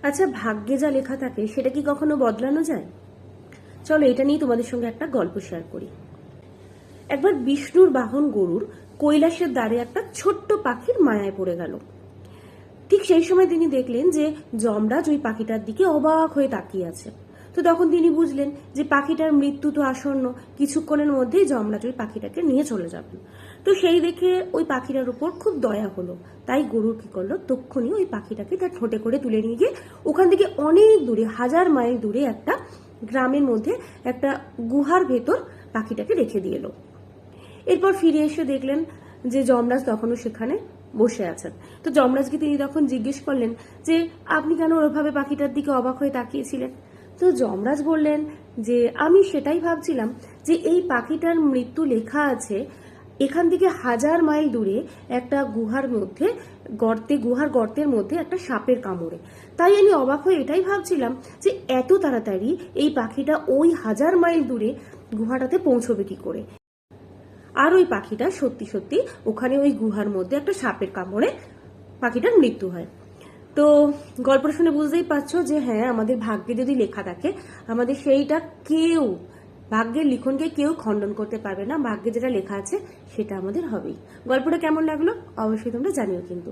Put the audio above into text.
আচ্ছা, ভাগ্যে যা লেখা থাকে সেটা কি কখনো বদলানো যায়? চলো এটা নিয়ে তোমাদের সঙ্গে একটা গল্প শেয়ার করি। একবার বিষ্ণুর বাহন গরুর কৈলাসের দ্বারে একটা ছোট্ট পাখির মায়ায় পড়ে গেল। ঠিক সেই সময় তিনি দেখলেন যে যমরাজ ওই পাখিটার দিকে অবাক হয়ে তাকিয়ে আছে। তো তখন তিনি বুঝলেন যে পাখিটার মৃত্যু তো আসন্ন, কিছুক্ষণের মধ্যেই যমরাজ ওই পাখিটাকে নিয়ে চলে যাবেন। তো সেই দেখে ওই পাখিটার উপর খুব দয়া হলো। তাই গরু কি করলো, তক্ষুনি ওই পাখিটাকে তার ঠোঁটে করে তুলে নিয়ে গিয়ে ওখান থেকে অনেক দূরে, 1000 মাইল দূরে একটা গ্রামের মধ্যে একটা গুহার ভেতর পাখিটাকে রেখে দিয়ে এলো। এরপর ফিরে এসে দেখলেন যে যমরাজ তখনও সেখানে বসে আছেন। তো যমরাজকে তিনি তখন জিজ্ঞেস করলেন যে আপনি কেন ওইভাবে পাখিটার দিকে অবাক হয়ে তাকিয়েছিলেন? তো যমরাজ বললেন যে আমি সেটাই ভাবছিলাম যে এই পাখিটার মৃত্যু লেখা আছে এখান থেকে 1000 মাইল দূরে একটা গুহার মধ্যে, গুহার গর্তের মধ্যে একটা সাপের কামড়ে। তাই আমি অবাক হয়ে এটাই ভাবছিলাম যে এত তাড়াতাড়ি এই পাখিটা ওই 1000 মাইল দূরে গুহাটাতে পৌঁছবে কি করে। আর ওই পাখিটা সত্যি সত্যি ওখানে ওই গুহার মধ্যে একটা সাপের কামড়ে পাখিটার মৃত্যু হয়। তো গল্পটা শুনে বুঝতেই পারছো যে হ্যাঁ, আমাদের ভাগ্যে যদি লেখা থাকে, আমাদের সেইটা কেউ, ভাগ্যের লিখনকে কেউ খণ্ডন করতে পারবে না। ভাগ্যে যেটা লেখা আছে সেটা আমাদের হবেই। গল্পটা কেমন লাগলো অবশ্যই তোমরা জানিও কিন্তু।